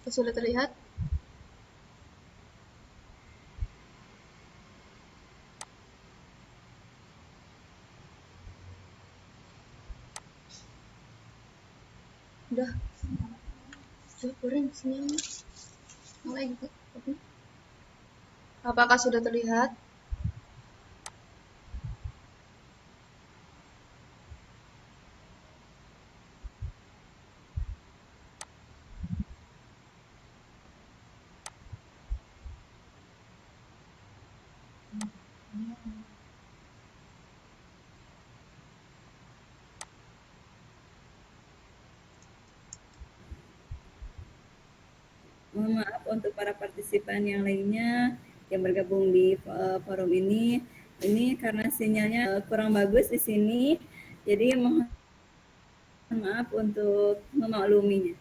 Sudah terlihat? Udah. Sudah goreng sinyalnya. Lagi. Apakah sudah terlihat? Mohon maaf untuk para partisipan yang lainnya yang bergabung di forum ini. Ini karena sinyalnya kurang bagus di sini, jadi mohon maaf untuk memakluminya.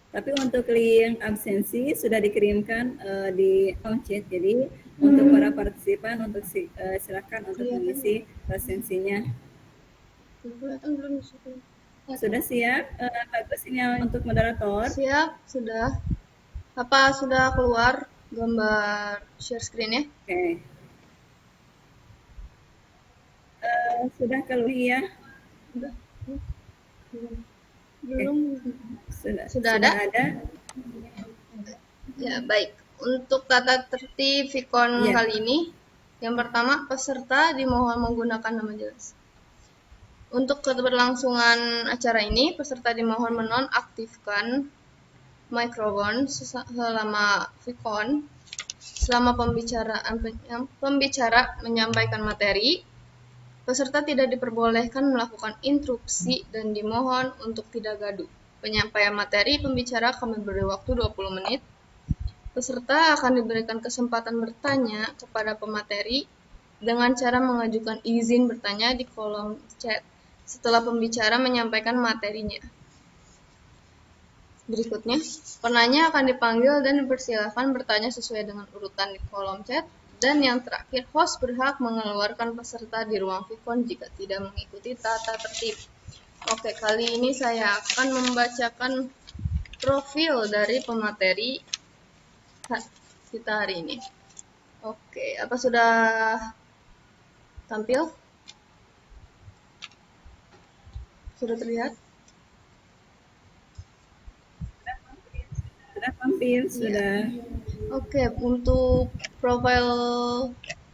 Tapi untuk link absensi sudah dikirimkan di chat. Jadi untuk para partisipan untuk silakan untuk mengisi absensinya. Kelihatan belum? Sudah siap? Bagus sinyal untuk moderator. Siap, sudah. Apa sudah keluar gambar share screen-nya? Oke. Sudah keluar ya? Udah. Belum. Sudah ada? Ya, baik. Untuk tata tertib Vicon Ya. kali ini, yang pertama peserta dimohon menggunakan nama jelas. Untuk keberlangsungan acara ini, peserta dimohon menonaktifkan mikrofon selama Vicon, selama pembicara menyampaikan materi. Peserta tidak diperbolehkan melakukan interupsi dan dimohon untuk tidak gaduh. Penyampaian materi pembicara kami beri waktu 20 menit. Peserta akan diberikan kesempatan bertanya kepada pemateri dengan cara mengajukan izin bertanya di kolom chat setelah pembicara menyampaikan materinya. Berikutnya, penanya akan dipanggil dan dipersilakan bertanya sesuai dengan urutan di kolom chat. Dan yang terakhir, host berhak mengeluarkan peserta di ruang Vicon jika tidak mengikuti tata tertib. Oke, kali ini saya akan membacakan profil dari pemateri kita hari ini. Oke, apa sudah tampil? Sudah terlihat? Sudah tampil, sudah. Oke, untuk profil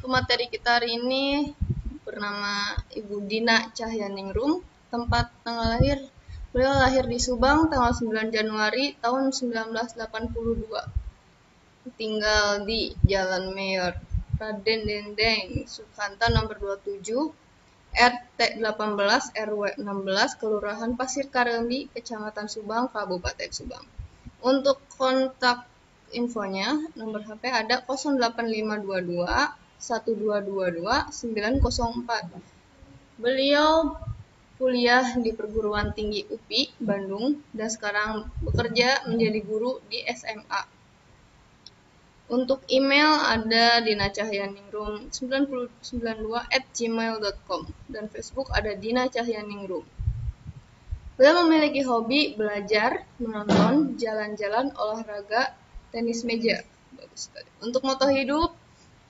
pemateri kita hari ini bernama Ibu Dina Cahyaningrum. Tempat tanggal lahir, beliau lahir di Subang tanggal 9 Januari tahun 1982. Tinggal di Jalan Mayor Raden Dendeng Sukanta nomor 27, RT 18 RW 16, Kelurahan Pasir Karendi, Kecamatan Subang, Kabupaten Subang. Untuk kontak infonya, nomor HP ada 08522 1222 904. Beliau kuliah di Perguruan Tinggi UPI Bandung dan sekarang bekerja menjadi guru di SMA. Untuk email ada dinacahyaningrum9092@gmail.com dan Facebook ada Dina Cahyaningrum. Beliau memiliki hobi belajar, menonton, jalan-jalan, olahraga, tenis meja. Bagus sekali. Untuk moto hidup,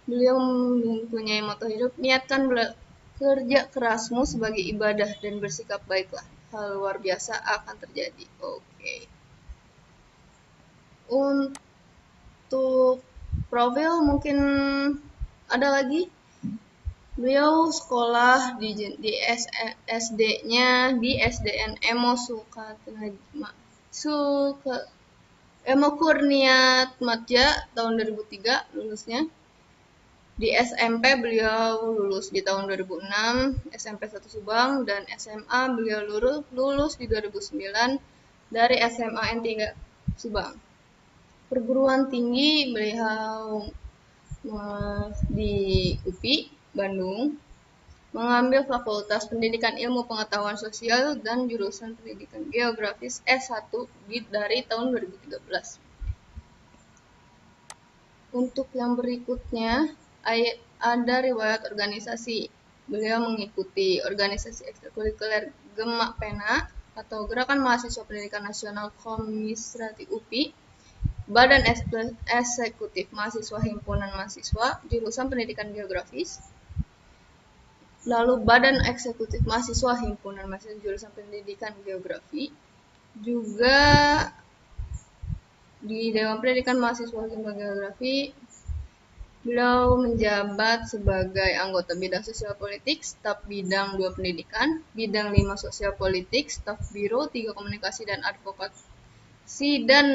beliau mempunyai moto hidup, niatkan bekerja kerasmu sebagai ibadah dan bersikap baiklah. Hal luar biasa akan terjadi. Oke. Untuk profil mungkin ada lagi. Beliau sekolah di SD-nya di SDN Emo Emo Kurniat Matja tahun 2003 lulusnya. Di SMP beliau lulus di tahun 2006, SMP 1 Subang, dan SMA beliau lulus di 2009 dari SMA N3 Subang. Perguruan tinggi beliau di UPI Bandung, mengambil Fakultas Pendidikan Ilmu Pengetahuan Sosial dan jurusan Pendidikan Geografis S1 dari tahun 2013. Untuk yang berikutnya, ada riwayat organisasi. Beliau mengikuti organisasi ekstrakurikuler Gemak Pena atau Gerakan Mahasiswa Pendidikan Nasional Komisrati UPI, Badan Eksekutif Mahasiswa Himpunan Mahasiswa jurusan Pendidikan Geografis. Lalu Badan Eksekutif Mahasiswa Himpunan Mahasiswa jurusan Pendidikan Geografi. Juga di Dewan Pendidikan Mahasiswa Himpunan Geografi, beliau menjabat sebagai anggota bidang sosial politik, staf bidang 2 pendidikan, bidang 5 sosial politik, staf biro 3 komunikasi dan advokasi dan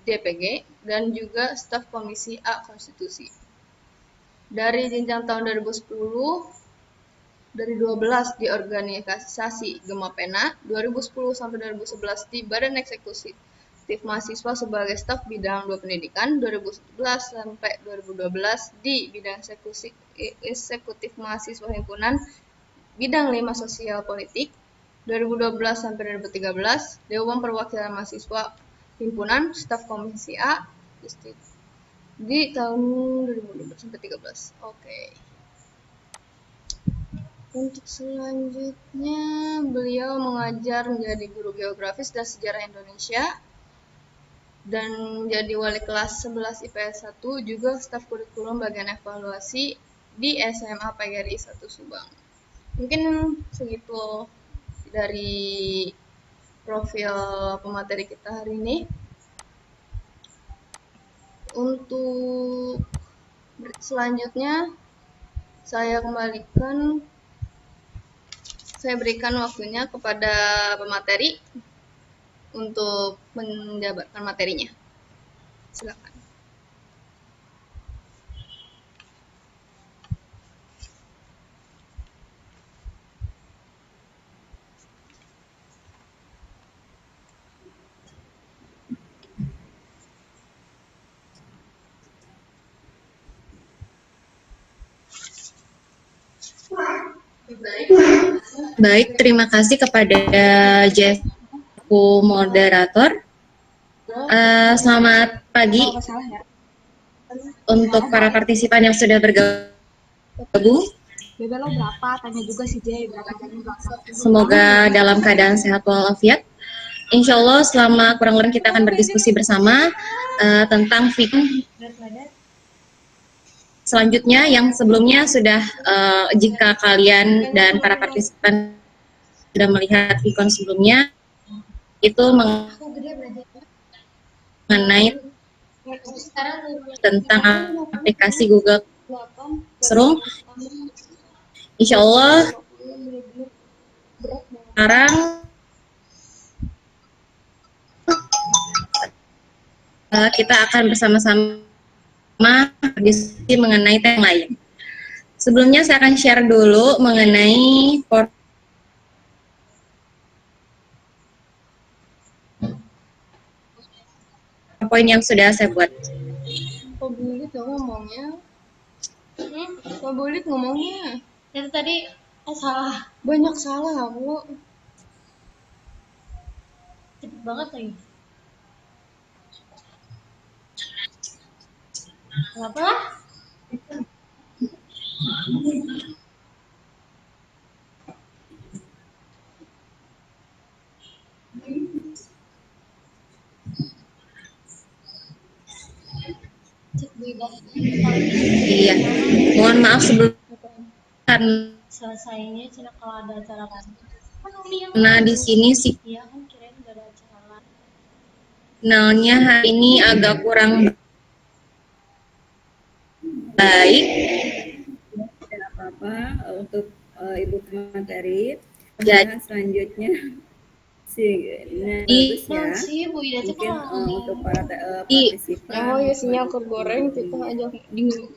DPG, dan juga staf komisi A konstitusi. Dari jenjang tahun 2010, dari 12 di organisasi Gemapena, 2010 sampai 2011 di Badan Eksekutif Mahasiswa sebagai staf bidang 2 pendidikan, 2011 sampai 2012 di bidang eksekutif mahasiswa himpunan bidang 5 sosial politik, 2012 sampai 2013 Dewan Perwakilan Mahasiswa Himpunan staf komisi A di tahun 2012 sampai 13. Oke. Untuk selanjutnya, beliau mengajar menjadi guru geografis dan sejarah Indonesia dan menjadi wali kelas 11 IPS 1, juga staf kurikulum bagian evaluasi di SMA PGRI 1 Subang. Mungkin segitu dari profil pemateri kita hari ini. Untuk selanjutnya, saya berikan waktunya kepada pemateri untuk menjabarkan materinya. Silakan. Baik, terima kasih kepada Jeffku moderator. Selamat pagi untuk para partisipan yang sudah bergabung. Semoga dalam keadaan sehat walafiat. Insya Allah selama kurang lebih kita akan berdiskusi bersama tentang film selanjutnya yang sebelumnya sudah jika kalian dan para partisipan sudah melihat ikon sebelumnya itu mengenai tentang aplikasi Google Classroom. Insya Allah sekarang kita akan bersama-sama berdiskusi mengenai tema lain. Sebelumnya saya akan share dulu mengenai poin yang sudah saya buat. Kok bulit ngomongnya? Kok bulit ngomongnya? Itu tadi salah. Banyak salah, Bu. Cepet banget lagi. Kenapa lah? Iya, mohon maaf sebelum Selesainya cina kalau ada acara kan. Nah di sini sih Iya kan kirain gak ada acara lain. signalnya hari ini agak kurang baik. Tidak apa-apa untuk Ibu pemateri. Jadi Selanjutnya Di- bagus ya. Sih Bu Ida Mungkin untuk para Di- partisipan. Oh ya, sinyal kegoreng, kita aja bingung.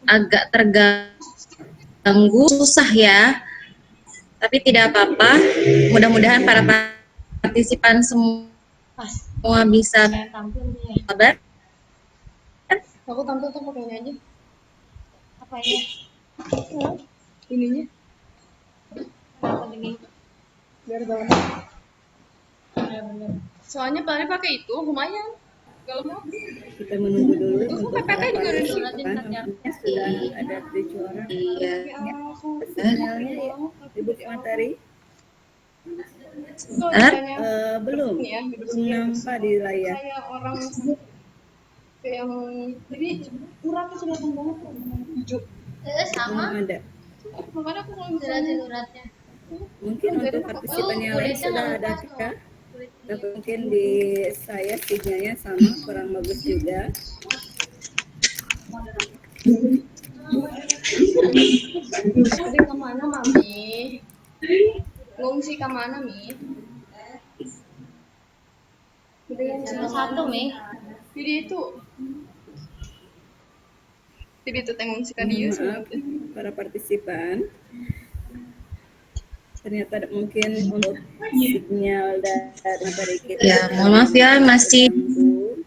agak terganggu, susah ya. Tapi tidak apa-apa. Mudah-mudahan para partisipan semua bisa Saya tampil dulu ya. sabar. Aku tampil tuh pakai ini aja. Apa ini? Ininya, Apa ini? biar gampang. Bener-bener. Soalnya pakai itu lumayan. Kalau mau. Kita menunggu dulu Itu untuk PPT juga udah partisipan. Nampaknya sudah ada 7 orang. Iya. Sinyalnya ya, Ibu pemateri. Oh, Bentar. misalnya Belum ini ya, nampak di layar. kayak orang kayak yang jadi uratnya kelihatan banget tuh hijau. Sama. Belum ada. Makanya aku kalau Surat misalnya suratnya. Mungkin untuk partisipan yang lain sudah ada kah? Tapi mungkin di saya sinyalnya sama, kurang bagus juga. tadi kemana mami? Ngungsi kemana mi? Salah satu, Mi. Jadi itu ngungsi kan Mohon dia maaf para partisipan. Ternyata mungkin untuk sinyal dari materi kita Ya, mohon maaf ya, masih terganggu.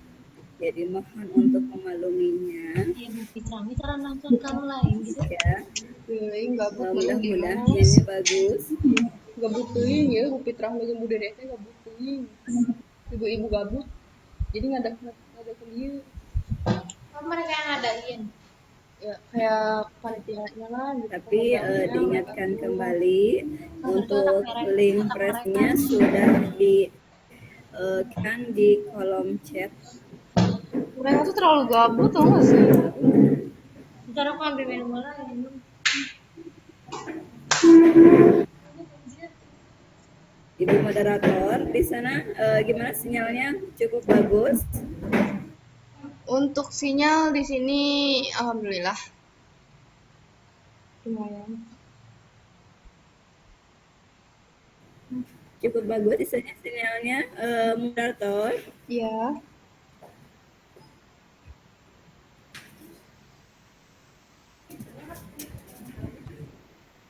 Jadi mohon untuk memakluminya Ya, Bu Fitra, ini cara nonton kamu lain gitu. ya. gabut Mudah-mudahan ini bagus. gabutin ya Bukit Rahma jeung Bude Dete gabutin ibu-ibu gabut jadi nggak ada kuliah Oh, mereka yang ngadain. ya kayak panitianya lah gitu. Tapi diingatkan kembali untuk link pressnya sudah di kan di kolom chat. mereka tuh terlalu gabut tau gak sih Ntar aku ambil minum lagi. Ibu moderator di sana gimana sinyalnya? Cukup bagus. untuk sinyal di sini alhamdulillah lumayan Cukup bagus di sana sinyalnya moderator. ya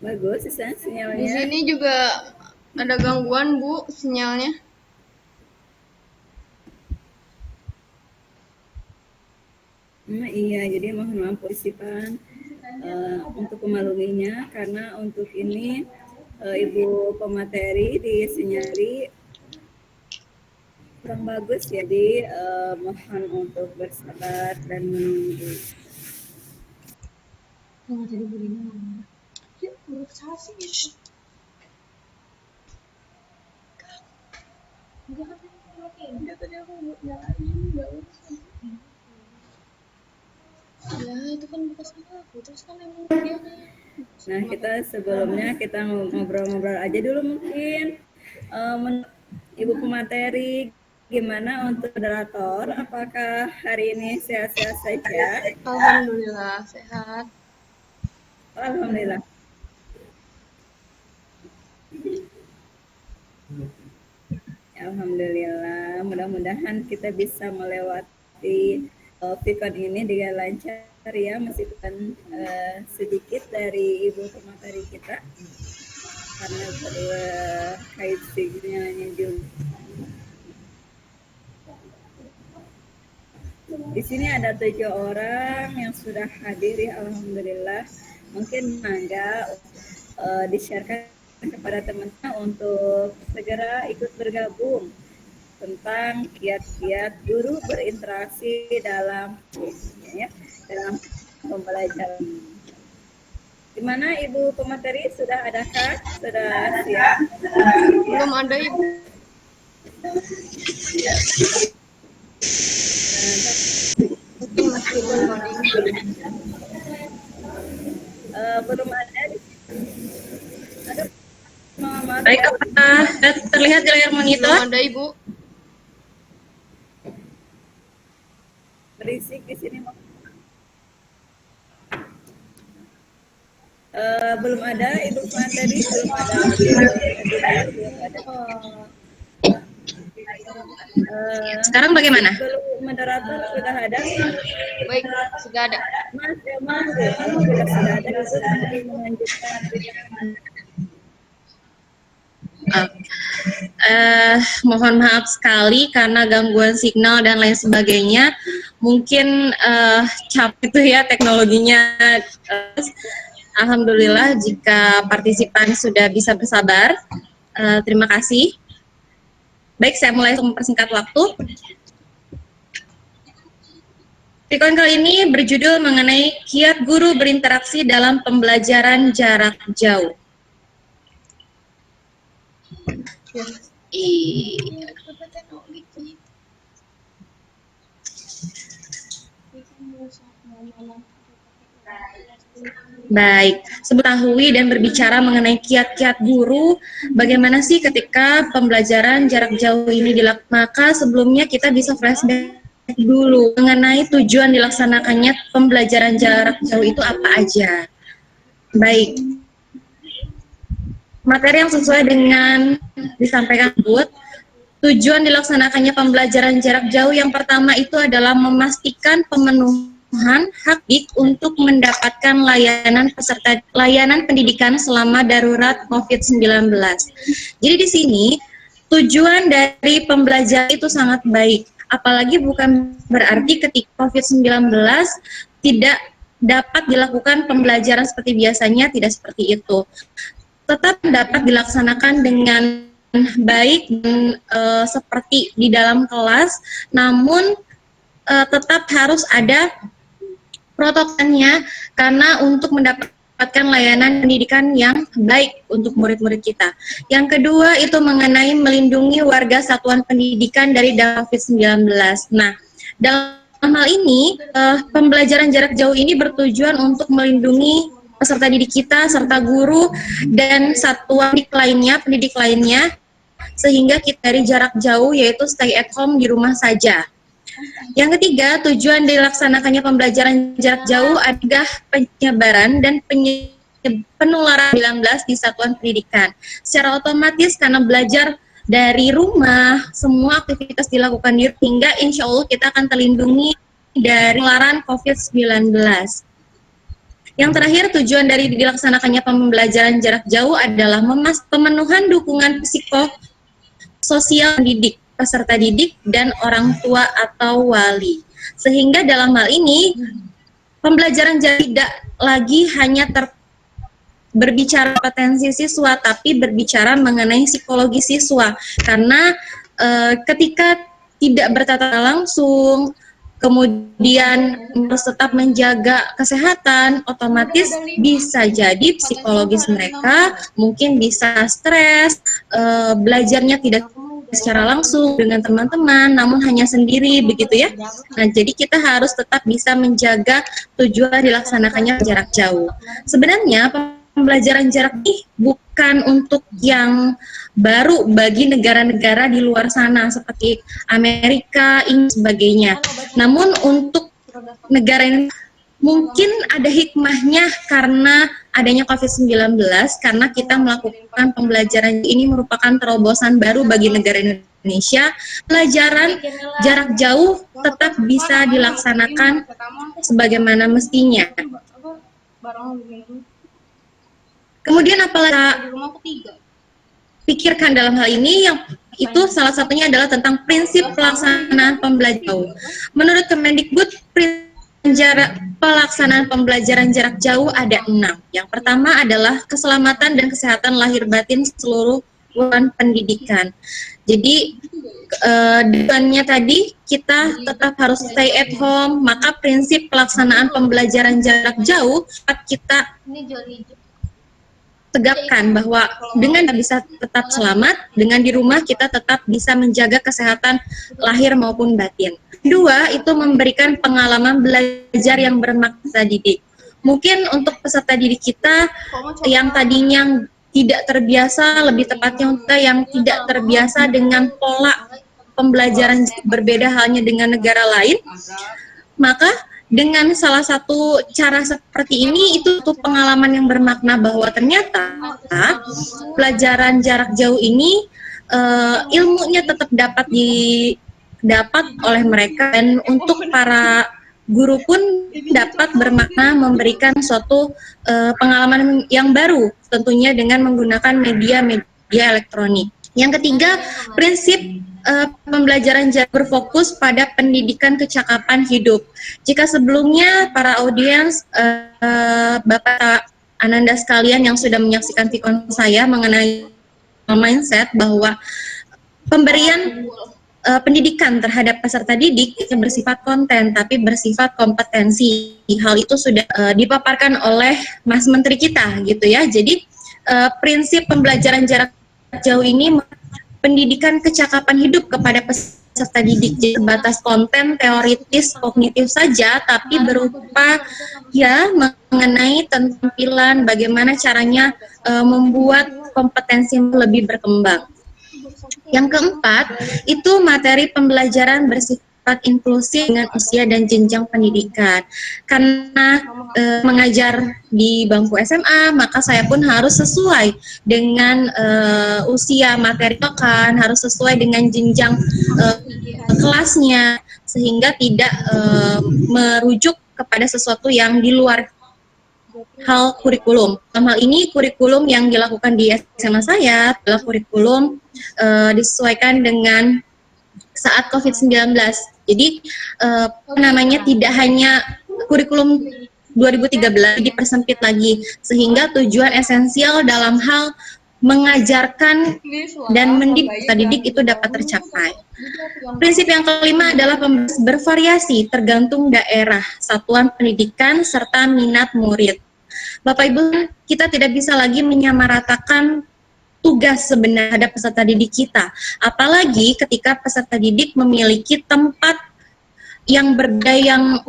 Bagus di sana di sinyalnya. sini juga ada gangguan bu sinyalnya Iya, jadi mohon maaf partisipan untuk memakluminya karena untuk ini Ibu pemateri disinyali kurang bagus, jadi mohon untuk bersabar dan menunggu. Tunggu tadi belinya ngomong. ya menurut saya sih Enggak kan tadi nyalain. enggak tadi aku nyalain enggak urusan ya itu kan bukan salah aku terus kan emang dia Nah, kita sebelumnya kita ngobrol-ngobrol aja dulu mungkin. Ibu pemateri, gimana untuk moderator? Apakah hari ini sehat-sehat saja? alhamdulillah sehat Alhamdulillah. Alhamdulillah, mudah-mudahan kita bisa melewati Vicon ini dengan lancar ya, meskipun sedikit dari ibu pemateri kita karena terkait sinyalnya juga. Di sini ada 7 orang yang sudah hadir ya, alhamdulillah. Mungkin mangga di-sharekan kepada teman-teman untuk segera ikut bergabung tentang kiat-kiat guru berinteraksi dalam dalam pembelajaran. Di mana Ibu pemateri sudah adakah? Sudah siap? belum ada ibu mungkin masih loading Belum ada. Aduh, maaf. baik, apakah terlihat di layar belum monitor? ada ibu Berisik di sini. Belum ada Ibu pemateri, belum ada. Belum ada. Sekarang bagaimana? Belum moderator sudah ada. baik sudah ada Mas, ya Mas, alhamdulillah sudah ada. Itu mungkin melanjutkan. Mohon maaf sekali karena gangguan signal dan lain sebagainya. Mungkin capek itu ya teknologinya. Alhamdulillah jika partisipan sudah bisa bersabar. Terima kasih. Baik, saya mulai untuk mempersingkat waktu. Vicon kali ini berjudul mengenai kiat guru berinteraksi dalam pembelajaran jarak jauh. Baik, mengetahui dan berbicara mengenai kiat-kiat guru, bagaimana sih ketika pembelajaran jarak jauh ini dilakukan? Maka sebelumnya kita bisa flashback dulu mengenai tujuan dilaksanakannya pembelajaran jarak jauh itu apa aja. Baik, materi yang sesuai dengan disampaikan tersebut. Tujuan dilaksanakannya pembelajaran jarak jauh yang pertama itu adalah memastikan pemenuhan hak untuk mendapatkan layanan pendidikan selama darurat COVID-19. Jadi di sini tujuan dari pembelajaran itu sangat baik, apalagi bukan berarti ketika COVID-19 tidak dapat dilakukan pembelajaran seperti biasanya, tidak seperti itu. Tetap dapat dilaksanakan dengan baik dan seperti di dalam kelas, namun tetap harus ada protokolnya karena untuk mendapatkan layanan pendidikan yang baik untuk murid-murid kita. Yang kedua itu mengenai melindungi warga satuan pendidikan dari COVID-19. Nah, dalam hal ini pembelajaran jarak jauh ini bertujuan untuk melindungi peserta didik kita serta guru dan satuan pendidik lainnya sehingga kita dari jarak jauh yaitu stay at home di rumah saja. Yang ketiga, tujuan dilaksanakannya pembelajaran jarak jauh adalah penyebaran dan penularan COVID-19 di satuan pendidikan. Secara otomatis karena belajar dari rumah, semua aktivitas dilakukan di rumah, hingga insya Allah kita akan terlindungi dari penularan COVID-19. Yang terakhir, tujuan dari dilaksanakannya pembelajaran jarak jauh adalah pemenuhan dukungan psikososial pendidik, peserta didik, dan orang tua atau wali. Sehingga dalam hal ini, pembelajaran jarak tidak lagi hanya berbicara potensi siswa, tapi berbicara mengenai psikologi siswa. Karena ketika tidak bertatap langsung, kemudian harus tetap menjaga kesehatan, otomatis bisa jadi psikologis mereka mungkin bisa stres, belajarnya tidak secara langsung dengan teman-teman, namun hanya sendiri, begitu ya. Nah, jadi kita harus tetap bisa menjaga tujuan dilaksanakannya jarak jauh. Sebenarnya pembelajaran jarak ini bukan untuk yang baru bagi negara-negara di luar sana seperti Amerika, Inggris, sebagainya. Namun untuk negara ini mungkin ada hikmahnya karena adanya COVID-19, karena kita melakukan pembelajaran ini merupakan terobosan baru bagi negara Indonesia. Pelajaran jarak jauh tetap bisa dilaksanakan sebagaimana mestinya. Kemudian apalagi pikirkan dalam hal ini, yang itu salah satunya adalah tentang prinsip pelaksanaan pembelajaran. Menurut Kemendikbud, pelaksanaan pembelajaran jarak jauh ada 6. Yang pertama adalah keselamatan dan kesehatan lahir batin seluruh satuan pendidikan. Jadi depannya tadi kita tetap harus stay at home, maka prinsip pelaksanaan pembelajaran jarak jauh kita tegakkan bahwa dengan bisa tetap selamat, dengan di rumah kita tetap bisa menjaga kesehatan lahir maupun batin. Kedua, itu memberikan pengalaman belajar yang bermakna didik. Mungkin untuk peserta didik kita yang tadinya tidak terbiasa, lebih tepatnya untuk yang tidak terbiasa dengan pola pembelajaran berbeda halnya dengan negara lain, maka dengan salah satu cara seperti ini itu tuh pengalaman yang bermakna bahwa ternyata pelajaran jarak jauh ini ilmunya tetap dapat didapat oleh mereka, dan untuk para guru pun dapat bermakna memberikan suatu pengalaman yang baru tentunya dengan menggunakan media elektronik. Yang ketiga, prinsip pembelajaran jarak berfokus pada pendidikan kecakapan hidup. Jika sebelumnya para audiens, Bapak Ananda sekalian yang sudah menyaksikan vikon saya mengenai mindset bahwa pemberian pendidikan terhadap peserta didik itu bersifat konten tapi bersifat kompetensi. Hal itu sudah dipaparkan oleh Mas Menteri kita gitu ya. Jadi prinsip pembelajaran jarak jauh ini pendidikan kecakapan hidup kepada peserta peserta didik, jadi sebatas konten teoritis kognitif saja, tapi berupa ya mengenai tampilan bagaimana caranya membuat kompetensi lebih berkembang. Yang keempat, itu materi pembelajaran bersifat inklusif dengan usia dan jenjang pendidikan. Karena mengajar di bangku SMA, maka saya pun harus sesuai dengan usia materi kan, harus sesuai dengan jenjang kelasnya, sehingga tidak merujuk kepada sesuatu yang di luar hal kurikulum. Dalam hal ini kurikulum yang dilakukan di SMA saya adalah kurikulum disesuaikan dengan saat COVID-19. Jadi namanya tidak hanya kurikulum 2013 dipersempit lagi, sehingga tujuan esensial dalam hal mengajarkan dan mendidik peserta didik itu dapat tercapai. Prinsip yang kelima adalah bervariasi tergantung daerah, satuan pendidikan, serta minat murid. Bapak Ibu, kita tidak bisa lagi menyamaratakan tugas sebenarnya terhadap peserta didik kita. Apalagi ketika peserta didik memiliki tempat yang berbeda, yang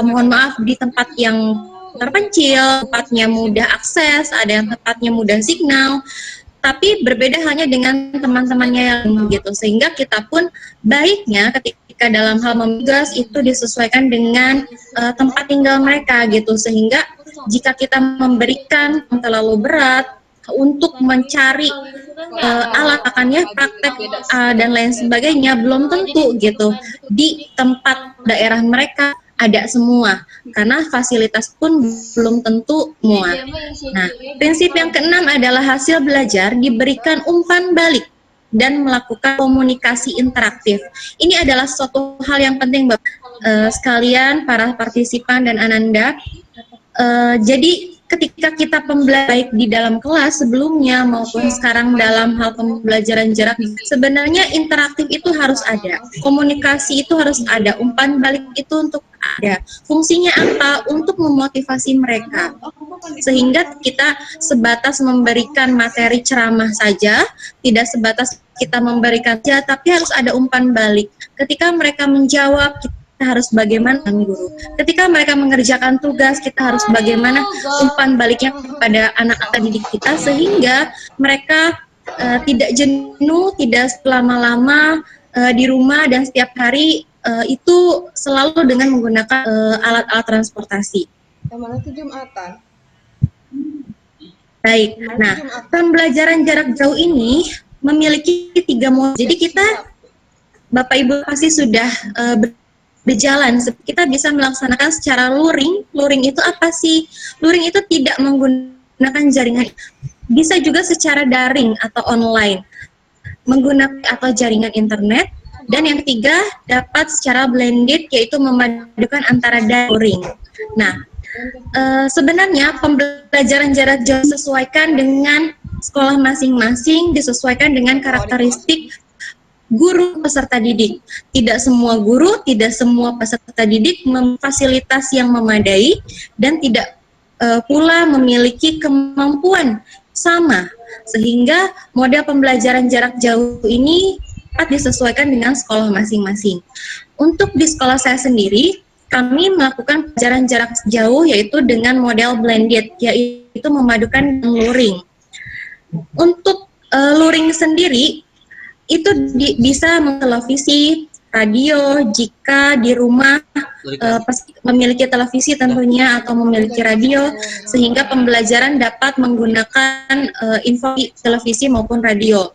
mohon maaf, di tempat yang terpencil, tempatnya mudah akses, ada yang tempatnya mudah signal, tapi berbeda hanya dengan teman-temannya yang gitu, sehingga kita pun baiknya ketika dalam hal tugas itu disesuaikan dengan tempat tinggal mereka gitu, sehingga jika kita memberikan yang terlalu berat untuk mencari alat akannya praktek dan lain sebagainya, belum tentu gitu di tempat daerah mereka ada semua, karena fasilitas pun belum tentu muat. Nah, prinsip yang keenam adalah hasil belajar diberikan umpan balik dan melakukan komunikasi interaktif. Ini adalah suatu hal yang penting Bapak sekalian, para partisipan dan Ananda. Jadi ketika kita pembelajaran baik di dalam kelas sebelumnya maupun sekarang dalam hal pembelajaran jarak, sebenarnya interaktif itu harus ada, komunikasi itu harus ada, umpan balik itu untuk ada. Fungsinya apa? Untuk memotivasi mereka. Sehingga kita sebatas memberikan materi ceramah saja, tidak sebatas kita memberikan saja, tapi harus ada umpan balik. Ketika mereka menjawab, kita harus bagaimana guru. Ketika mereka mengerjakan tugas, kita harus bagaimana umpan baliknya kepada anak-anak didik kita, sehingga mereka tidak jenuh, tidak lama-lama di rumah, dan setiap hari itu selalu dengan menggunakan alat-alat transportasi. Yang mana itu Jumatan? Baik, nah pembelajaran jarak jauh ini memiliki 3 modul. Jadi kita, Bapak Ibu pasti sudah berjalan, kita bisa melaksanakan secara luring. Luring itu apa sih? Luring itu tidak menggunakan jaringan, bisa juga secara daring atau online, menggunakan atau jaringan internet. Dan yang ketiga, dapat secara blended, yaitu memadukan antara daring. Nah, sebenarnya pembelajaran jarak jauh disesuaikan dengan sekolah masing-masing, disesuaikan dengan karakteristik guru peserta didik. Tidak semua guru, tidak semua peserta didik memfasilitas yang memadai, dan tidak pula memiliki kemampuan sama, sehingga model pembelajaran jarak jauh ini dapat disesuaikan dengan sekolah masing-masing. Untuk di sekolah saya sendiri, kami melakukan pembelajaran jarak jauh yaitu dengan model blended, yaitu memadukan luring. Untuk luring sendiri itu bisa televisi, radio, jika di rumah memiliki televisi tentunya atau memiliki radio, sehingga pembelajaran dapat menggunakan info televisi maupun radio.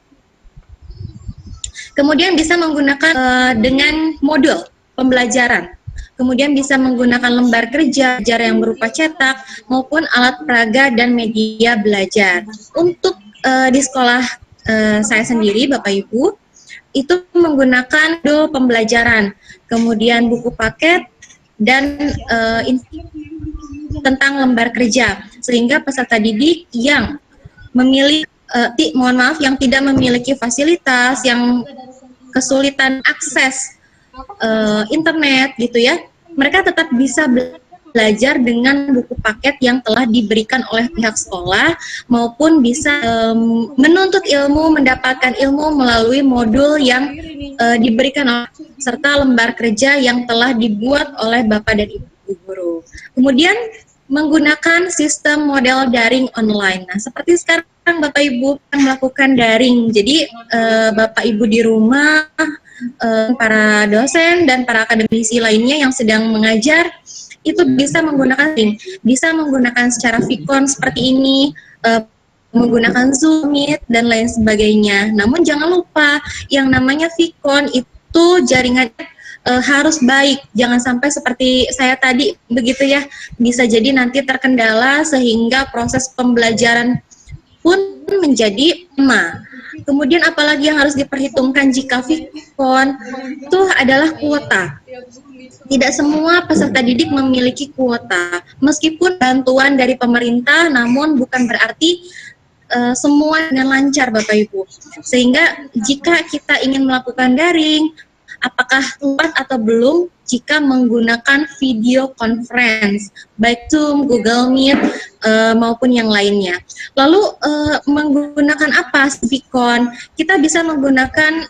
Kemudian bisa menggunakan dengan modul pembelajaran. Kemudian bisa menggunakan lembar kerja yang berupa cetak maupun alat peraga dan media belajar. Untuk di sekolah saya sendiri, Bapak Ibu, itu menggunakan modul pembelajaran, kemudian buku paket, dan tentang lembar kerja, sehingga peserta didik yang memilih yang tidak memiliki fasilitas, yang kesulitan akses internet gitu ya, mereka tetap bisa belajar dengan buku paket yang telah diberikan oleh pihak sekolah, maupun bisa menuntut ilmu, mendapatkan ilmu melalui modul yang diberikan oleh, serta lembar kerja yang telah dibuat oleh Bapak dan Ibu guru. Kemudian menggunakan sistem model daring online. Nah, seperti sekarang Bapak Ibu melakukan daring. Jadi Bapak Ibu di rumah, para dosen dan para akademisi lainnya yang sedang mengajar itu bisa menggunakan link, bisa menggunakan secara Vicon seperti ini, menggunakan Zoom, Meet, dan lain sebagainya. Namun jangan lupa, yang namanya Vicon itu jaringan harus baik, jangan sampai seperti saya tadi begitu ya, bisa jadi nanti terkendala sehingga proses pembelajaran pun menjadi lama. Kemudian apalagi yang harus diperhitungkan jika Vicon itu adalah kuota. Tidak semua peserta didik memiliki kuota. Meskipun bantuan dari pemerintah, namun bukan berarti semua dengan lancar Bapak Ibu. Sehingga jika kita ingin melakukan daring, apakah tepat atau belum jika menggunakan video conference, baik Zoom, Google Meet, maupun yang lainnya. Lalu menggunakan apa Vicon? Kita bisa menggunakan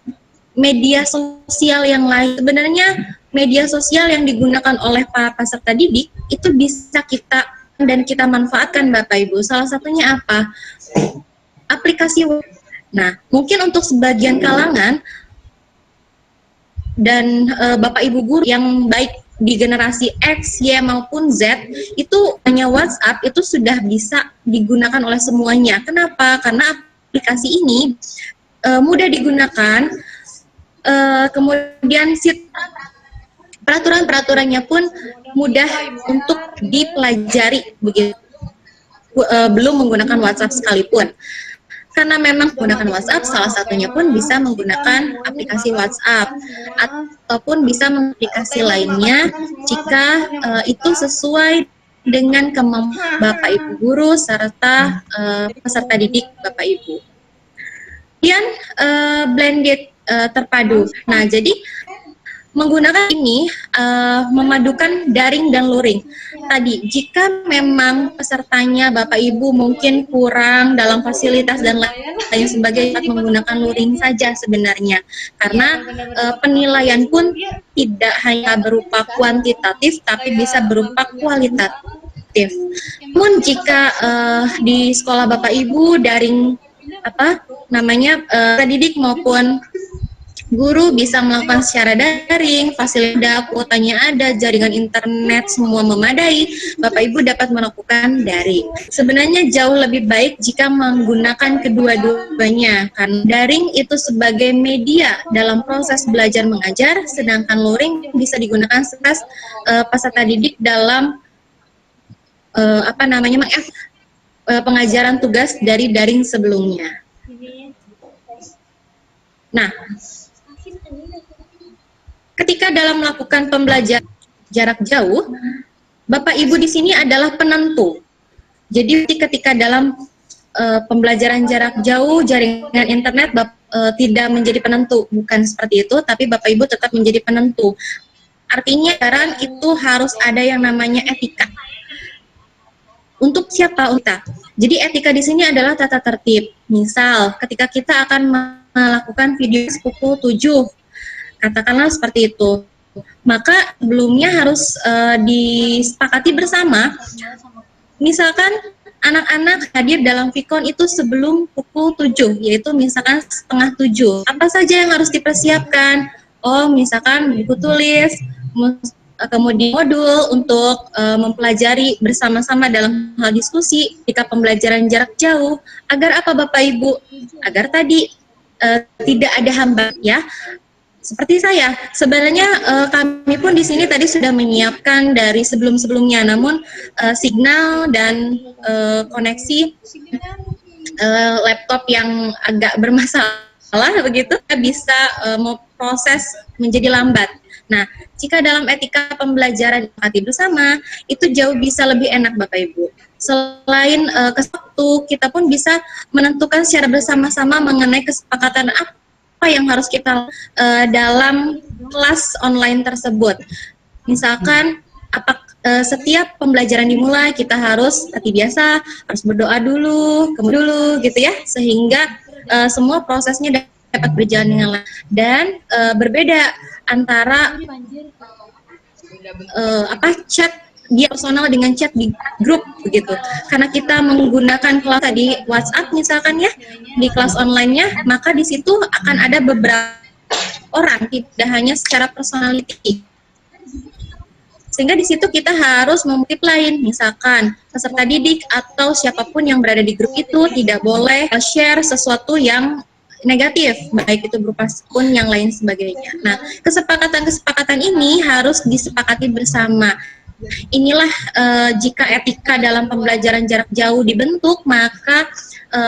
media sosial yang lain. Sebenarnya media sosial yang digunakan oleh para peserta didik itu bisa kita dan kita manfaatkan Bapak Ibu. Salah satunya apa? Aplikasi web. Nah, mungkin untuk sebagian kalangan dan Bapak Ibu guru yang baik di generasi X, Y maupun Z itu hanya WhatsApp itu sudah bisa digunakan oleh semuanya. Kenapa? Karena aplikasi ini mudah digunakan, kemudian peraturan-peraturannya pun mudah untuk dipelajari begitu, belum menggunakan WhatsApp sekalipun. Karena memang menggunakan WhatsApp, salah satunya pun bisa menggunakan aplikasi WhatsApp ataupun bisa aplikasi lainnya jika itu sesuai dengan kemampuan Bapak Ibu guru serta peserta didik Bapak Ibu. Kemudian blended terpadu. Nah, jadi menggunakan ini memadukan daring dan luring. Tadi, jika memang pesertanya Bapak Ibu mungkin kurang dalam fasilitas dan lain sebagainya, menggunakan luring saja sebenarnya. Karena penilaian pun tidak hanya berupa kuantitatif, tapi bisa berupa kualitatif. Namun jika di sekolah Bapak Ibu daring didik maupun guru bisa melakukan secara daring, fasilitas kuotanya ada, jaringan internet semua memadai, Bapak Ibu dapat melakukan daring. Sebenarnya jauh lebih baik jika menggunakan kedua-duanya, karena daring itu sebagai media dalam proses belajar mengajar, sedangkan luring bisa digunakan sebagai peserta didik dalam pengajaran tugas dari daring sebelumnya. Nah, ketika dalam melakukan pembelajaran jarak jauh, Bapak Ibu di sini adalah penentu. Jadi ketika dalam pembelajaran jarak jauh, jaringan internet tidak menjadi penentu, bukan seperti itu, tapi Bapak Ibu tetap menjadi penentu. Artinya pembelajaran itu harus ada yang namanya etika. Untuk siapa kita? Jadi etika di sini adalah tata tertib. Misal, ketika kita akan melakukan video pukul 7, katakanlah seperti itu, maka sebelumnya harus disepakati bersama. Misalkan anak-anak hadir dalam Vicon itu sebelum pukul 7, yaitu misalkan setengah 7. Apa saja yang harus dipersiapkan? Oh, misalkan buku tulis, kemudian modul untuk mempelajari bersama-sama dalam hal diskusi jika pembelajaran jarak jauh. Agar apa Bapak Ibu? Agar tadi tidak ada hambatan ya. Seperti saya, sebenarnya kami pun di sini tadi sudah menyiapkan dari sebelum-sebelumnya, namun signal dan koneksi laptop yang agak bermasalah begitu bisa proses menjadi lambat. Nah, jika dalam etika pembelajaran disepakati bersama, itu jauh bisa lebih enak Bapak Ibu. Selain kesepakatan, kita pun bisa menentukan secara bersama-sama mengenai kesepakatan apa yang harus kita dalam kelas online tersebut. Misalkan setiap pembelajaran dimulai kita harus seperti biasa harus berdoa dulu, kemudian dulu gitu ya, sehingga semua prosesnya dapat berjalan dengan lancar. Dan berbeda antara chat dia personal dengan chat di grup begitu. Karena kita menggunakan kelas tadi WhatsApp misalkan ya di kelas online-nya, maka di situ akan ada beberapa orang, tidak hanya secara personality. Sehingga di situ kita harus memultiply, misalkan peserta didik atau siapapun yang berada di grup itu tidak boleh share sesuatu yang negatif, baik itu berupa pun yang lain sebagainya. Nah, kesepakatan-kesepakatan ini harus disepakati bersama. Inilah jika etika dalam pembelajaran jarak jauh dibentuk, maka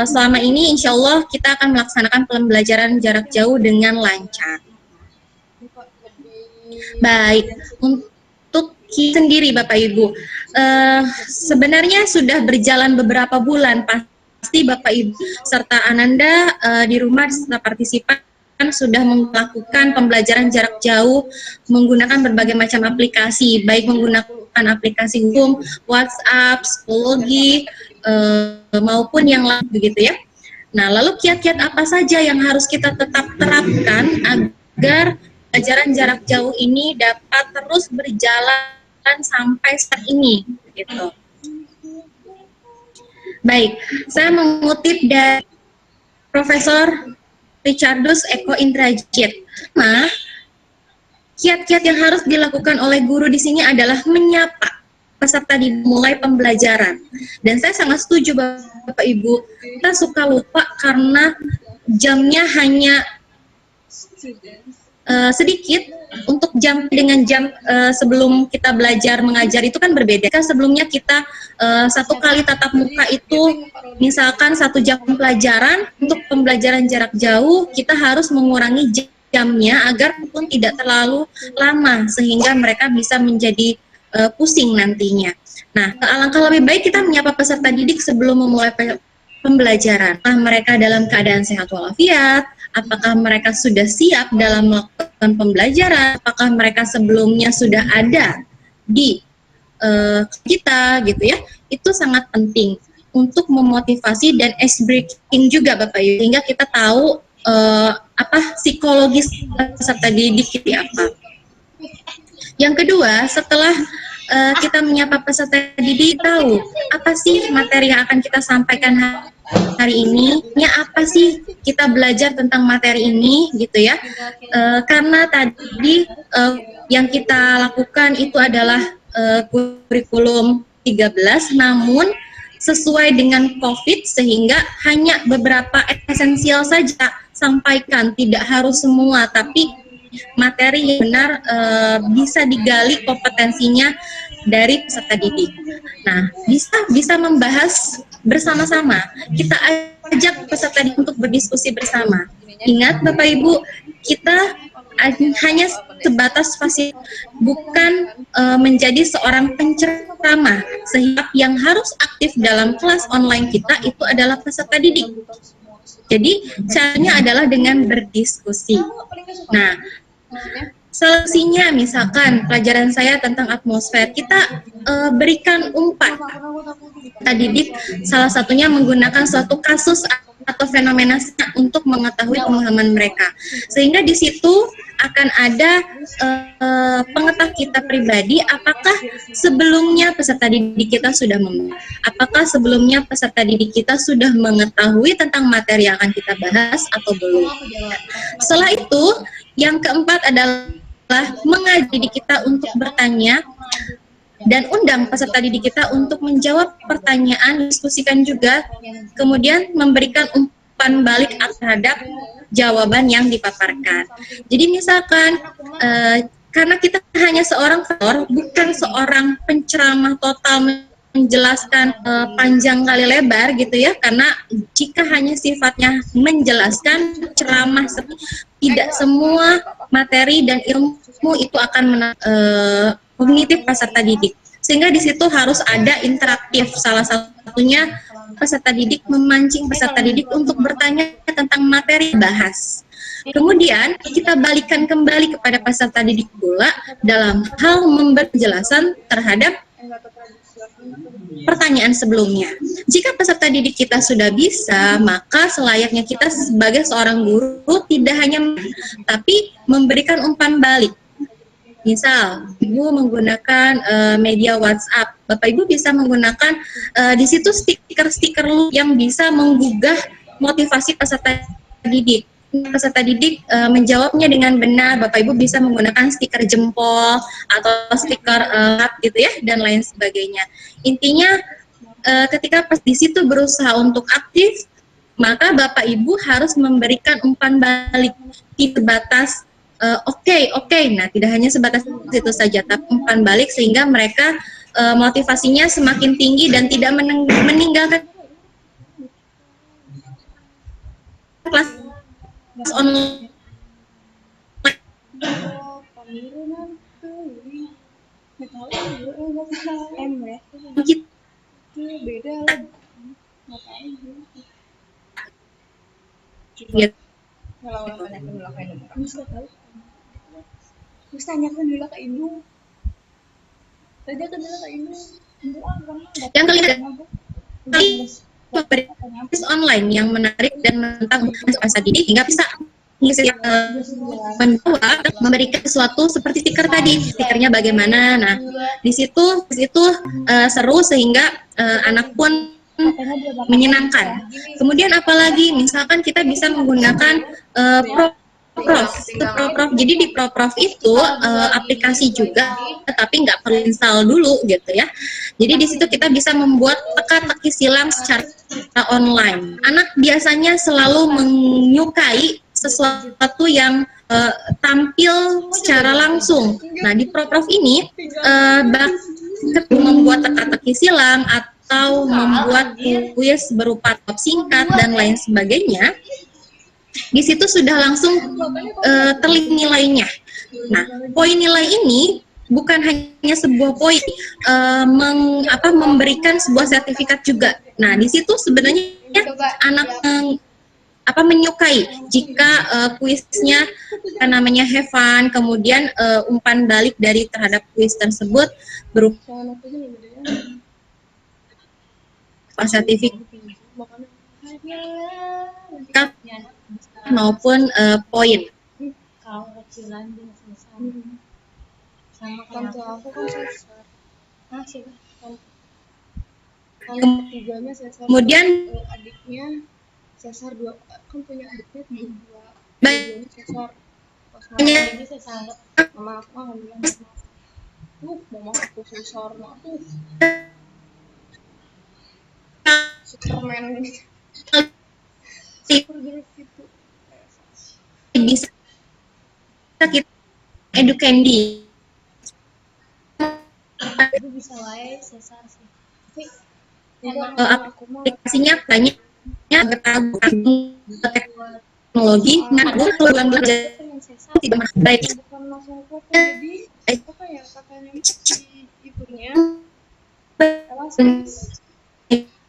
selama ini insya Allah kita akan melaksanakan pembelajaran jarak jauh dengan lancar. Baik, untuk kita sendiri Bapak Ibu, sebenarnya sudah berjalan beberapa bulan, pasti Bapak Ibu serta Ananda di rumah serta partisipan sudah melakukan pembelajaran jarak jauh menggunakan berbagai macam aplikasi, baik menggunakan aplikasi Zoom, WhatsApp, psikologi, maupun yang lain begitu ya. Nah, lalu kiat-kiat apa saja yang harus kita tetap terapkan agar pembelajaran jarak jauh ini dapat terus berjalan sampai saat ini, gitu. Baik, saya mengutip dari Profesor Richardus Eko Indrajit. Nah, kiat-kiat yang harus dilakukan oleh guru di sini adalah menyapa peserta dimulai pembelajaran. Dan saya sangat setuju Bapak Ibu, kita suka lupa karena jamnya hanya sedikit. Untuk jam dengan jam sebelum kita belajar mengajar itu kan berbeda. Sebelumnya kita satu kali tatap muka itu misalkan 1 jam pelajaran, untuk pembelajaran jarak jauh kita harus mengurangi jamnya agar pun tidak terlalu lama sehingga mereka bisa menjadi pusing nantinya. Nah, alangkah lebih baik kita menyapa peserta didik sebelum memulai pembelajaran. Apakah mereka dalam keadaan sehat walafiat? Apakah mereka sudah siap dalam melakukan pembelajaran? Apakah mereka sebelumnya sudah ada di kita gitu ya? Itu sangat penting untuk memotivasi dan ice breaking juga Bapak Ibu, sehingga kita tahu psikologis peserta didik itu apa. Yang kedua, setelah kita menyapa peserta didik, tahu apa sih materi yang akan kita sampaikan hari ini, apa sih kita belajar tentang materi ini gitu ya. Karena tadi yang kita lakukan itu adalah kurikulum 13, namun sesuai dengan COVID sehingga hanya beberapa esensial saja sampaikan, tidak harus semua, tapi materi yang benar bisa digali kompetensinya dari peserta didik. Nah, bisa membahas bersama-sama. Kita ajak peserta didik untuk berdiskusi bersama. Ingat Bapak Ibu, kita hanya sebatas bukan menjadi seorang penceramah, sehingga yang harus aktif dalam kelas online kita itu adalah peserta didik. Jadi caranya adalah dengan berdiskusi. Nah, solusinya misalkan pelajaran saya tentang atmosfer, kita berikan umpan. Kita didik salah satunya menggunakan suatu kasus atau fenomena untuk mengetahui pemahaman mereka. Sehingga di situ akan ada pengetahuan kita pribadi, apakah sebelumnya peserta didik kita sudah apakah sebelumnya peserta didik kita sudah mengetahui tentang materi yang akan kita bahas atau belum. Setelah itu, yang keempat adalah mengajak didik kita untuk bertanya dan undang peserta didik kita untuk menjawab pertanyaan, diskusikan juga, kemudian memberikan umpan balik terhadap jawaban yang dipaparkan. Jadi misalkan karena kita hanya seorang tutor, bukan seorang penceramah total menjelaskan panjang kali lebar gitu ya, karena jika hanya sifatnya menjelaskan ceramah, tidak semua materi dan ilmu itu akan kognitif peserta didik. Sehingga di situ harus ada interaktif, salah satunya peserta didik memancing peserta didik untuk bertanya tentang materi bahas. Kemudian kita balikan kembali kepada peserta didik pula dalam hal memberi penjelasan terhadap pertanyaan sebelumnya. Jika peserta didik kita sudah bisa, maka selayaknya kita sebagai seorang guru tidak hanya tapi memberikan umpan balik. Misal, Ibu menggunakan media WhatsApp, Bapak Ibu bisa menggunakan di situ stiker-stiker yang bisa menggugah motivasi peserta didik. Peserta didik menjawabnya dengan benar, Bapak Ibu bisa menggunakan stiker jempol atau stiker gitu ya, dan lain sebagainya. Intinya ketika di situ berusaha untuk aktif, maka Bapak Ibu harus memberikan umpan balik di batas oke. Nah, tidak hanya sebatas itu saja, tapi umpan balik sehingga mereka motivasinya semakin tinggi dan tidak meninggalkan kelas online kita. Gitu. Terus tanyakan dulu ke Ibu. Tanyakan dulu ke Ibu. Yang kelima, berbasis online yang menarik dan menantang masa didik hingga bisa menjawab, memberikan sesuatu seperti stiker tadi, stikernya bagaimana. Nah, di situ seru sehingga anak pun menyenangkan. Kemudian apalagi, misalkan kita bisa menggunakan Proprof. Jadi di Proprof itu aplikasi juga, tapi nggak perlu install dulu gitu ya. Jadi di situ kita bisa membuat teka-teki silang secara online. Anak biasanya selalu menyukai sesuatu yang tampil secara langsung. Nah, di Proprof ini membuat teka-teki silang atau membuat kuis berupa top singkat dan lain sebagainya, di situ sudah langsung terlihat nilainya. Nah, poin nilai ini bukan hanya sebuah poin, memberikan sebuah sertifikat juga. Nah, di situ sebenarnya anak menyukai jika kuisnya namanya have fun, kemudian umpan balik dari terhadap kuis tersebut berupa sertifikat maupun poin. Kalau kecilan dia susah. Sama kayak aku kan sesar. Sih kan. Ketiganya sesar. Kemudian Adiknya sesar dua, kan punya adiknya dua. Banyak Sesar. Pas Ini sesar. mama aku bilang mama aku sesar, nah tuh Superman gitu. Supergirl gitu. bisa kita edukendi. Itu bisa wae sesar sih. Tapi Aplikasinya banyak teknologi bukan belajar tidak baik bukan langsung foto, jadi apa ya katanya si ibunya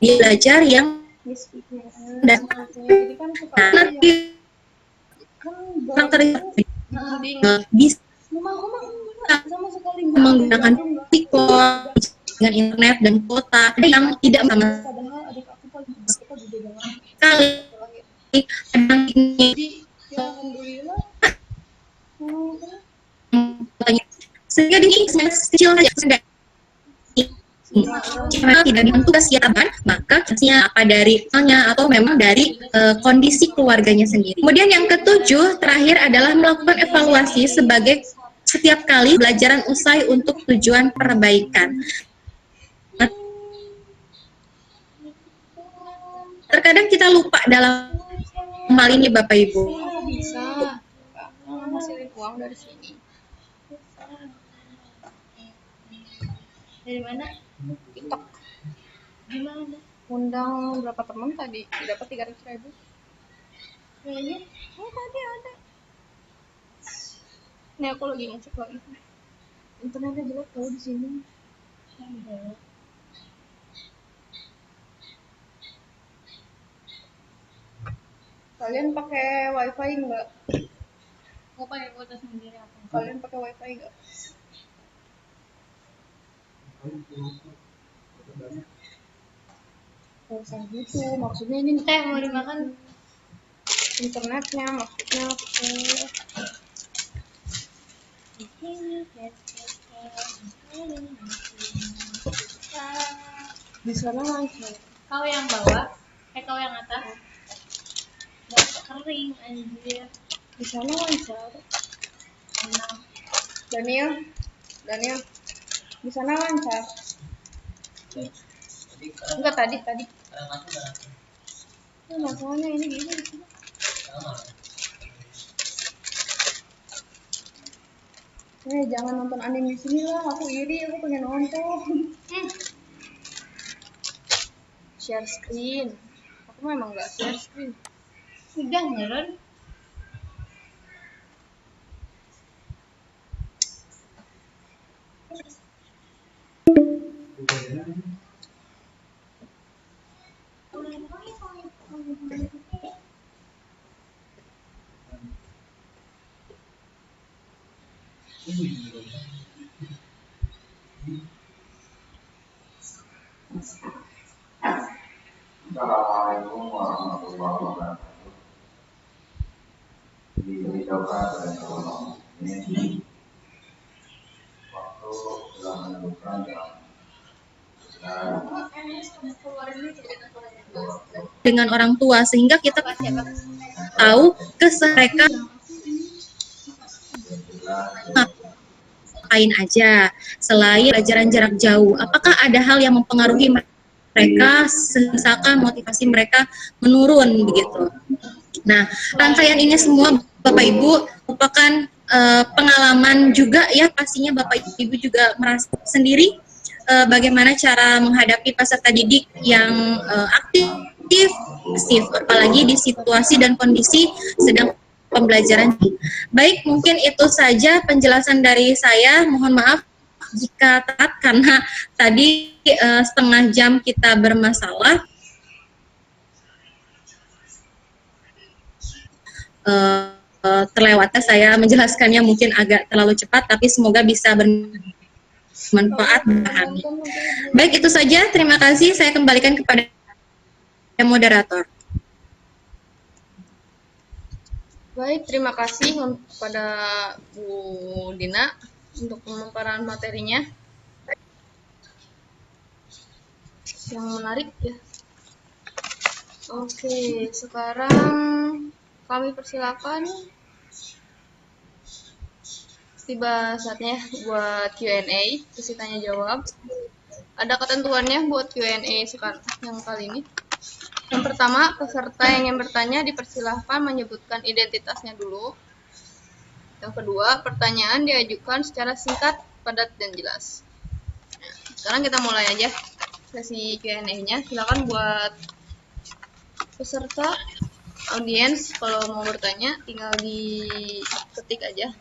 dia belajar yang dan jadi kan suka kan bisa mama sama sekali menggunakan tiktok dengan internet dan kuota yang tidak sama padahal adik aku paling kita gede banget sekali. jadi ya alhamdulillah sehingga di kecil saja jika tidak dengan tugas siapan, maka hasilnya apa dari soalnya atau memang dari kondisi keluarganya sendiri. Kemudian yang ketujuh terakhir adalah melakukan evaluasi sebagai setiap kali pelajaran usai untuk tujuan perbaikan. Terkadang kita lupa dalam hal ini Bapak Ibu. Bisa ngasilin uang dari sini. dari mana? TikTok. Gimana? Undang berapa teman tadi? Dapat 300.000. Kayaknya Tadi ada. Ini aku lagi ngecek lagi. Internetnya jelek tahu di sini. Kalian pakai wifi enggak? Mau pakai kuota sendiri apa? Kalian pakai wifi gak? Gak usah gitu, maksudnya ini Mau dimakan? internetnya, maksudnya di sana lancar. Kau yang bawah? Kau yang atas? Bapak kering anjir. Di sana lancar. Enak. Daniel, di sana lancar. Enggak tadi. Nah, masalahnya ini gini. Jangan nonton anime di sini lah, aku iri, aku pengen nonton. Share screen. Aku memang nggak share screen. Udah nyeren. Assalamualaikum warahmatullahi wabarakatuh. Diberitahukan oleh ini waktu telah menentukan dengan orang tua sehingga kita tahu mereka ngapain aja selain pelajaran jarak jauh. Apakah ada hal yang mempengaruhi mereka, misalkan motivasi mereka menurun begitu. Nah, rangkaian ini semua Bapak Ibu merupakan pengalaman juga ya, pastinya Bapak Ibu juga merasa sendiri bagaimana cara menghadapi peserta didik yang aktif, apalagi di situasi dan kondisi sedang pembelajaran. Baik, mungkin itu saja penjelasan dari saya. Mohon maaf jika telat karena tadi setengah jam kita bermasalah. Terlewatnya saya menjelaskannya mungkin agak terlalu cepat, tapi semoga bisa bermanfaat bagi kami. Baik, itu saja. Terima kasih. Saya kembalikan kepada moderator. Baik, terima kasih kepada Bu Dina untuk pemaparan materinya yang menarik ya. Oke, sekarang kami persilakan tiba saatnya buat Q&A, sesi tanya jawab. Ada ketentuannya buat Q&A sekarang yang kali ini. Yang pertama, peserta yang ingin bertanya dipersilahkan menyebutkan identitasnya dulu. Yang kedua, pertanyaan diajukan secara singkat, padat, dan jelas. Nah, sekarang kita mulai aja sesi Q&A-nya. Silakan buat peserta, audiens, kalau mau bertanya tinggal diketik aja.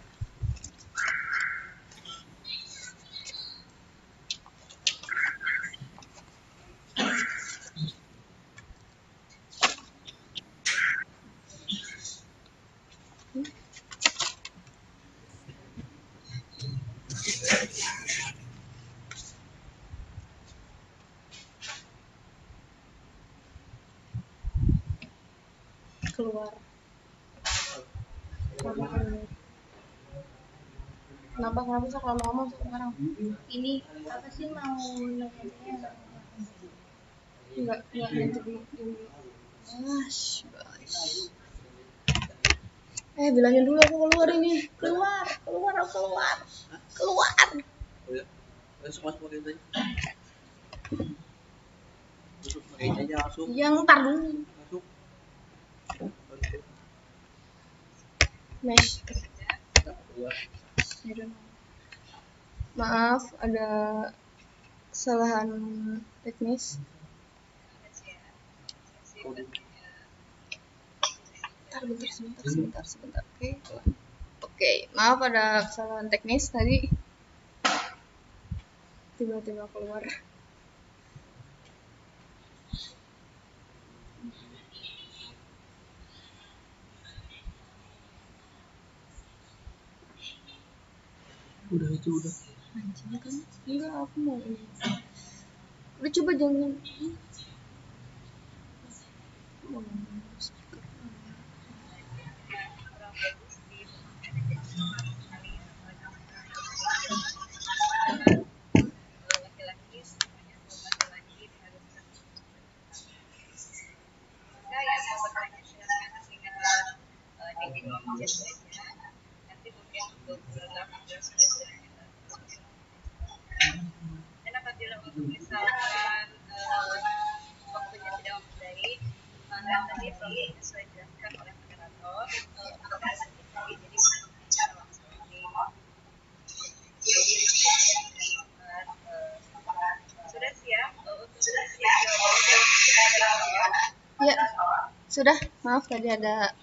Keluar. Kenapa sih kalau ngomong sekarang? Ini apa sih mau nanya-nanya? Enggak nanti dulu. Bilangin dulu aku keluar ini. Keluar. Yang ntar dulu. Mesh. Maaf, ada kesalahan teknis. Sebentar. Oke, maaf ada kesalahan teknis tadi. Tiba-tiba keluar. Anjingnya kan? Enggak, aku mau ini. Udah coba jangan. Mau speaker. Ya, sudah. Maaf tadi ada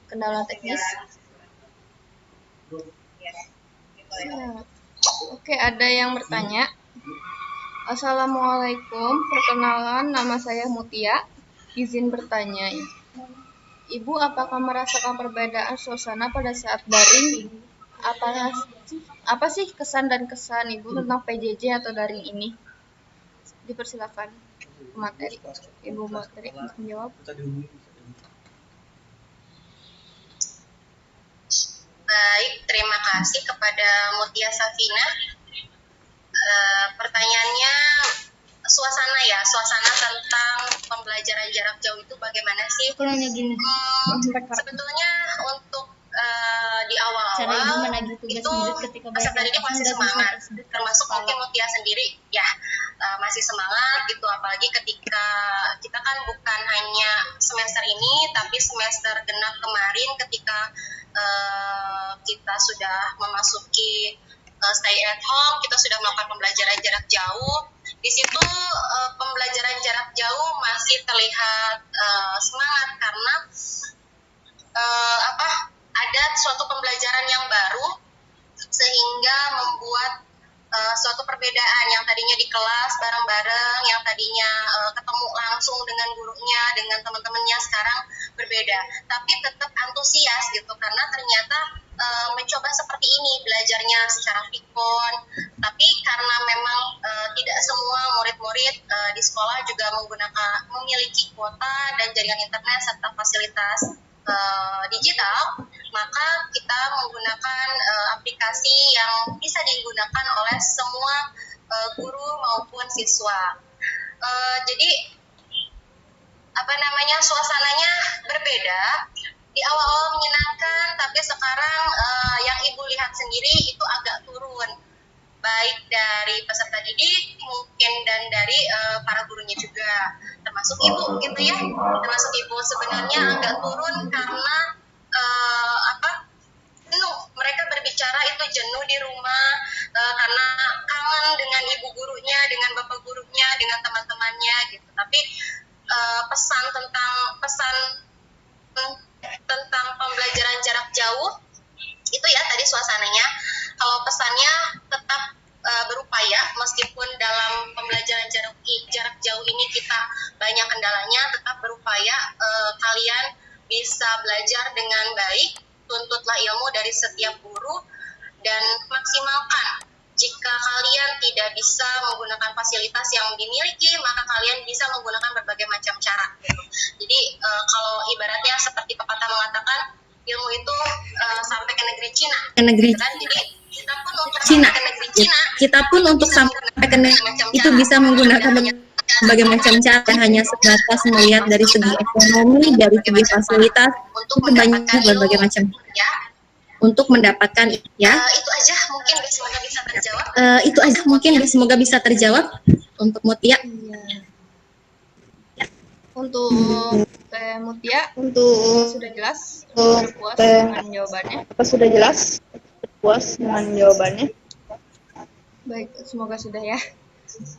kendala teknis. Ya. Oke, ada yang bertanya. Assalamualaikum, perkenalan, nama saya Mutia. Izin bertanya, Ibu apakah merasakan perbedaan suasana pada saat daring? Apa sih kesan dan kesan Ibu tentang PJJ atau daring ini? Dipersilakan materi. Ibu materi untuk menjawab. Baik, terima kasih kepada Mutia Safina. Pertanyaannya suasana tentang pembelajaran jarak jauh itu bagaimana sih? Kurangnya gini. Sebetulnya untuk di Cara Ibu awal-awal menagih tugas itu murid ketika peserta didik masih semangat, termasuk mungkin Mutia sendiri ya masih semangat gitu, apalagi ketika kita kan bukan hanya semester ini tapi semester genap kemarin ketika kita sudah memasuki stay at home, kita sudah melakukan pembelajaran jarak jauh. Di situ pembelajaran jarak jauh masih terlihat semangat karena ada suatu pembelajaran yang baru sehingga membuat suatu perbedaan yang tadinya di kelas bareng-bareng, yang tadinya ketemu langsung dengan gurunya, dengan teman-temannya, sekarang berbeda. Tapi tetap antusias gitu karena ternyata mencoba seperti ini belajarnya secara vikon. Tapi karena memang tidak semua murid-murid di sekolah juga memiliki kuota dan jaringan internet serta fasilitas digital, maka kita menggunakan aplikasi yang bisa digunakan oleh semua guru maupun siswa. Jadi suasananya berbeda. Di awal-awal menyenangkan, tapi sekarang yang Ibu lihat sendiri itu agak turun, baik dari peserta didik mungkin dan dari para gurunya juga, termasuk Ibu gitu ya. Termasuk Ibu sebenarnya agak turun karena jenuh. Mereka berbicara itu jenuh di rumah karena kangen dengan ibu gurunya, dengan bapak gurunya, dengan teman-temannya gitu. Tapi pesan tentang pembelajaran jarak jauh itu ya tadi suasananya. Kalau pesannya tetap berupaya meskipun dalam pembelajaran jarak jauh ini kita banyak kendalanya, tetap berupaya kalian bisa belajar dengan baik, tuntutlah ilmu dari setiap guru dan maksimalkan. Jika kalian tidak bisa menggunakan fasilitas yang dimiliki, maka kalian bisa menggunakan berbagai macam cara. Jadi kalau ibaratnya seperti pepatah mengatakan, ilmu itu sampai ke negeri Cina. Ke negeri Jadi kita pun untuk Cina. sampai ke negeri Cina, Kita pun untuk sampai ke negeri itu bisa menggunakan berbagai macam cara, hanya sebatas melihat dari segi ekonomi, dari segi fasilitas, itu banyak berbagai macam ya. Untuk mendapatkan ya. Itu aja mungkin semoga bisa terjawab. Semoga bisa terjawab untuk Mutia. Untuk Teh Mutia, sudah jelas? Puas dengan jawabannya? Sudah jelas? Puas dengan jawabannya? Baik, semoga sudah ya.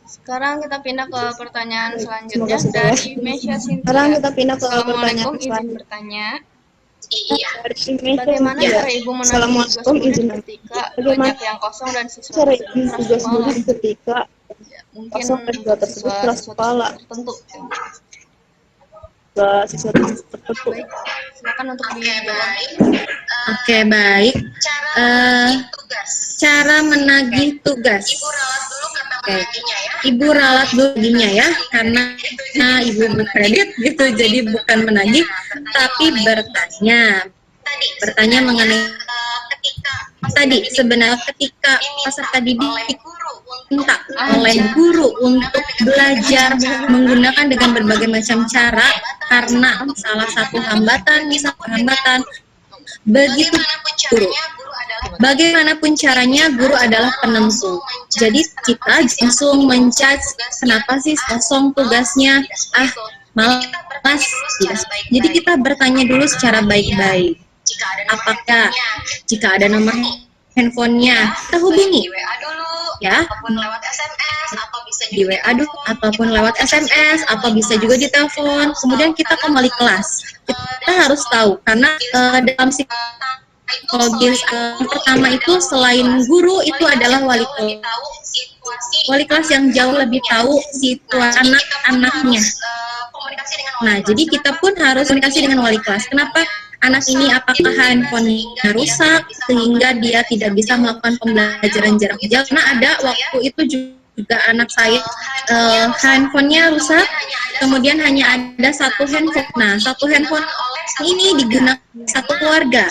Sekarang kita pindah ke pertanyaan selanjutnya dari Mesya Cynthia. Assalamualaikum, izin bertanya. Iya. Bagaimana cara Ibu menagih tugas murid ketika banyak yang kosong dan siswa keras kepala? Mungkin untuk siswa tertentu. ke sesuatu tertentu. Baik, silakan untuk dijawab. Oke, baik. Cara menagih tugas. Oke. Ibu ralat dulu gajinya ya, karena ibu berkredit gitu, jadi bukan menagih, tapi bertanya. Bertanya mengenai tadi, sebenarnya ketika peserta didik minta oleh guru untuk belajar menggunakan dengan berbagai macam cara karena salah satu hambatan, begitu guru. Bagaimanapun caranya, guru adalah penentu. Jadi kita langsung menjudge kenapa sih kosong tugasnya, malas. Jadi kita bertanya dulu secara baik-baik. Apakah jika ada nomor handphonenya, kita hubungi ya, di WA ataupun lewat SMS, atau bisa juga di telepon. Kemudian kita kembali kelas. Kita harus tahu karena dalam psikologis yang pertama itu selain guru itu adalah wali kelas. Wali kelas yang jauh lebih tahu situasi anak-anaknya. Nah, jadi kita pun harus komunikasi dengan wali kelas. Kenapa anak ini, apakah handphonenya rusak sehingga dia tidak bisa melakukan pembelajaran jarak jauh? Karena ada waktu itu juga anak saya handphonenya rusak, kemudian hanya ada satu handphone. Nah, satu handphone ini digunakan satu keluarga.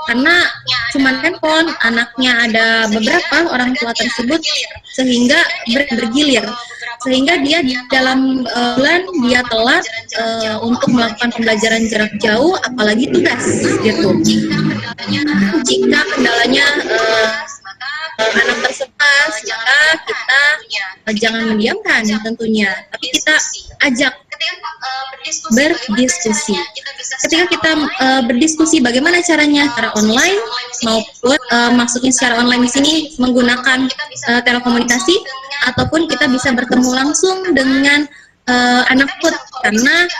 Karena cuma handphone, anaknya ada beberapa orang tua tersebut, sehingga bergilir. Sehingga dia dalam bulan dia telat untuk melakukan pembelajaran jarak jauh, apalagi tugas gitu. Jika kendalanya anak tersebut, maka kita jangan mendiamkan tentunya, tapi kita ajak berdiskusi. Ketika kita berdiskusi bagaimana caranya, secara online maupun maksudnya secara online di sini menggunakan telekomunikasi, ataupun kita bisa bertemu langsung dengan anak put, karena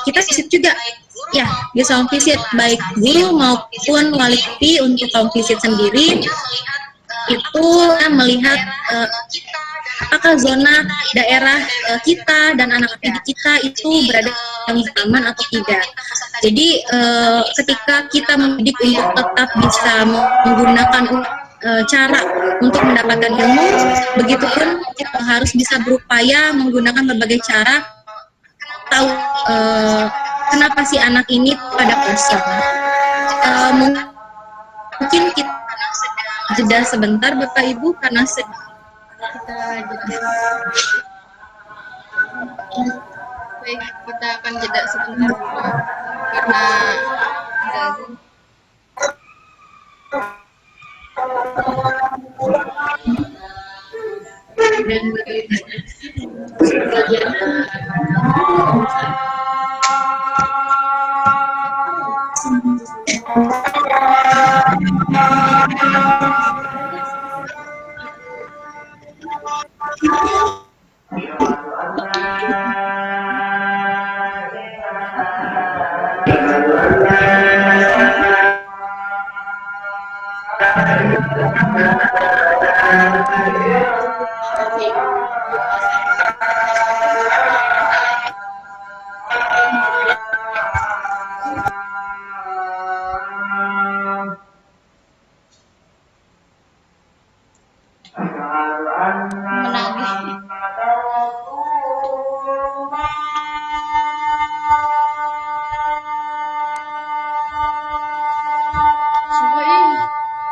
kita visit juga ya, bisa home visit baik guru maupun wali murid. Untuk home visit sendiri itu melihat apakah zona daerah kita dan anak didik kita itu berada yang aman atau tidak. Jadi ketika kita mendidik untuk tetap bisa menggunakan cara untuk mendapatkan ilmu, begitupun kita harus bisa berupaya menggunakan berbagai cara tahu kenapa si anak ini pada kosong. Mungkin kita jeda sebentar Bapak Ibu karena Baik, kita akan jeda sebentar dulu karena ada azan.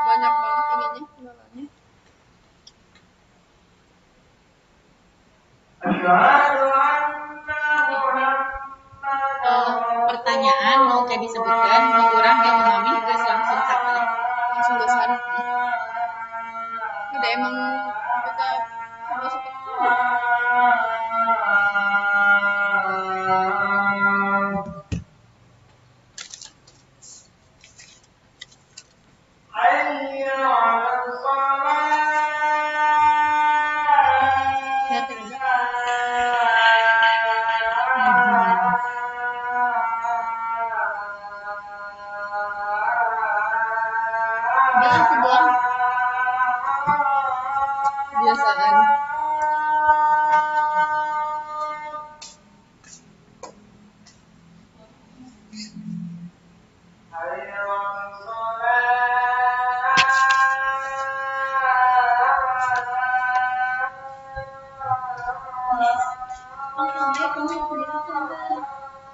Banyak banget ininya kenalannya. Pertanyaan mau kayak disebutkan orang yang memahami terus langsung hati Langsung besar. Ada emang kita sudah seperti ya terus udah aku doang. Kebiasaan.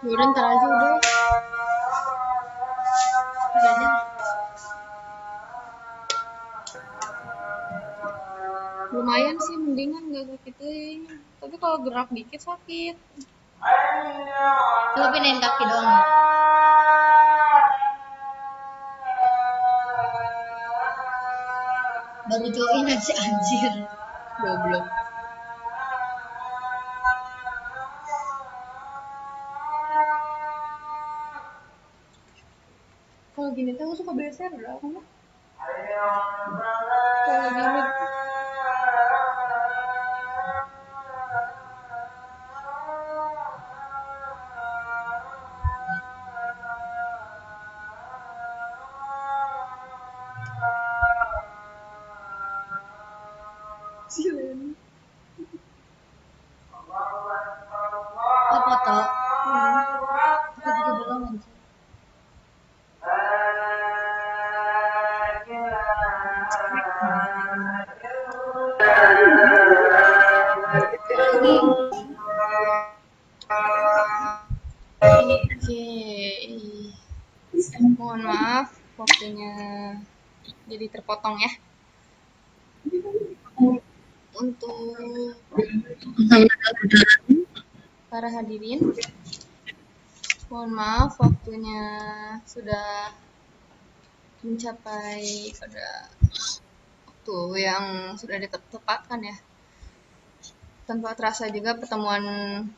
Yaudah ntar aja udah. Ntar aja. Lumayan sih, mendingan gak sakitin. Tapi kalau gerak dikit sakit. Lu pindahin kaki doang. Baru join aja anjir. Goblok. Kalau gini tuh aku suka beser dah aku mah. Kalau gini Cilen. Oh, foto. Aku juga belum anjir. Oke. Mohon maaf waktunya jadi terpotong ya. Untuk para hadirin, mohon maaf waktunya sudah mencapai pada waktu yang sudah ditetapkan ya. Tanpa terasa juga pertemuan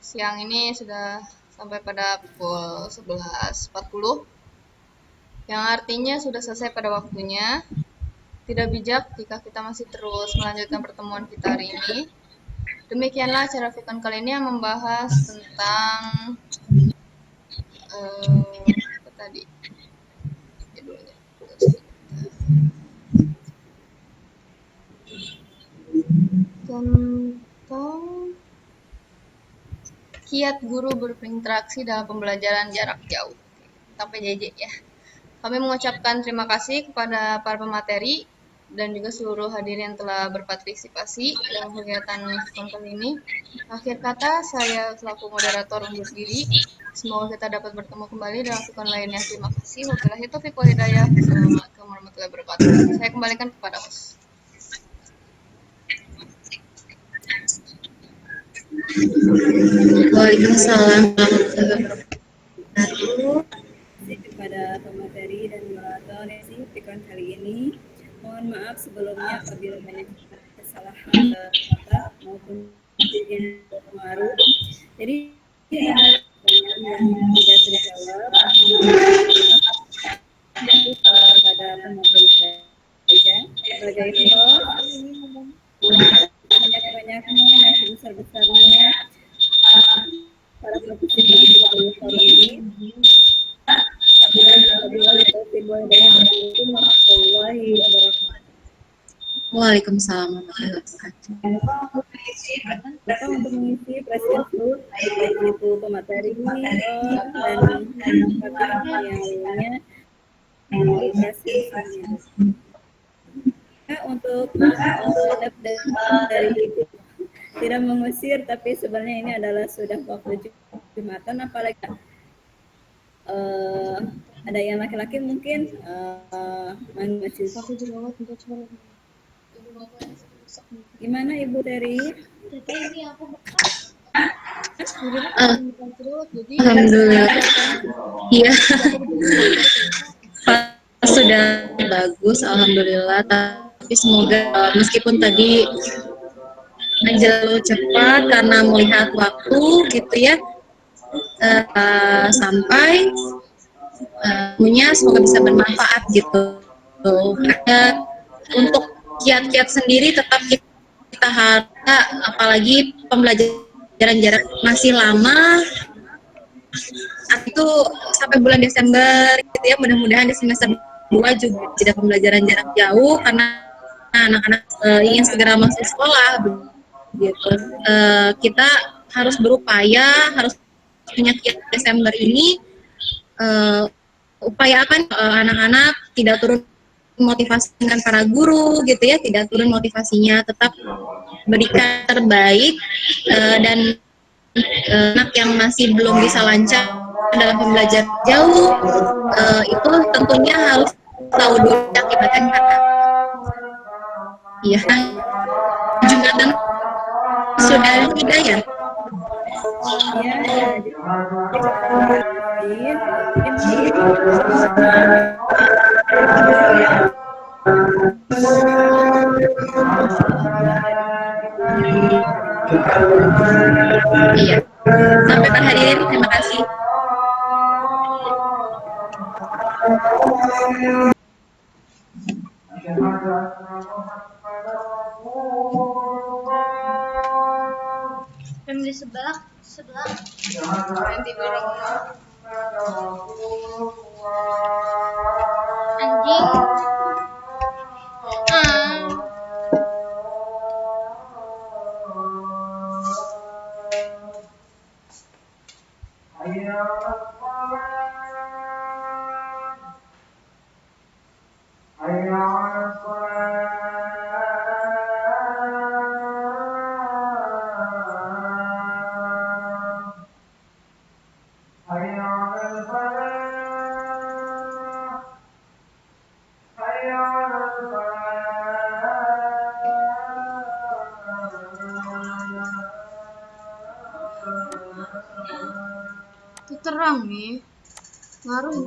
siang ini sudah sampai pada pukul 11.40, yang artinya sudah selesai pada waktunya. Tidak bijak jika kita masih terus melanjutkan pertemuan kita hari ini. Demikianlah acara Fikon kali ini yang membahas tentang apa tadi judulnya? Tentang kiat guru berinteraksi dalam pembelajaran jarak jauh, tentang PJJ ya. Kami mengucapkan terima kasih kepada para pemateri dan juga seluruh hadirin yang telah berpartisipasi dalam kegiatan Fikon kali ini. Akhir kata, saya selaku moderator undur diri. Semoga kita dapat bertemu kembali dalam Fikon lainnya. Terima kasih. Wabillahi taufiq wal hidayah. Wassalamualaikum warahmatullahi wabarakatuh. Saya kembalikan kepada host. Waalaikumsalam warahmatullahi wabarakatuh. Kepada pemateri dan moderator Fikon kali ini. Mohon maaf sebelumnya apabila banyak kesalahan kata maupun yang pengaruh. Jadi ada pertanyaan yang tidak terjawab. Itu kepada pemateri saja. Sebagai host, banyak-banyaknya dan sebesar-besarnya para partisipan di forum ini. Waalaikumsalam warahmatullahi wabarakatuh. Kita untuk mengisi presidensi baik itu pemateri dan partisipan yang lainnya untuk dari itu tidak mengusir, tapi sebenarnya ini adalah sudah waktu Jumatan, apalagi ada yang laki-laki mungkin masih. Gimana Ibu Teri? Alhamdulillah. Iya. Sudah bagus, alhamdulillah. Tapi semoga meskipun tadi jauh cepat karena melihat waktu gitu ya, sampai punya semoga bisa bermanfaat gitu. Untuk kiat-kiat sendiri tetap kita harus, apalagi pembelajaran jarak masih lama, itu sampai bulan Desember gitu ya. Mudah-mudahan di semester 2 juga tidak pembelajaran jarak jauh karena anak-anak ingin segera masuk sekolah gitu. Kita harus berupaya, harus punya kiat Desember ini, upaya apa anak-anak tidak turun motivasi dengan para guru gitu ya, tidak turun motivasinya, tetap berikan terbaik, dan anak yang masih belum bisa lancar dalam pembelajaran jauh, itu tentunya harus tahu dulu akibatnya karena iya jumatan sudah tidak ya. Iya, jadi Iya. Sampai terhadirin, terima kasih. Yang di sebelah Nanti dulu. anjing. Itu terang nih. Ngaruh.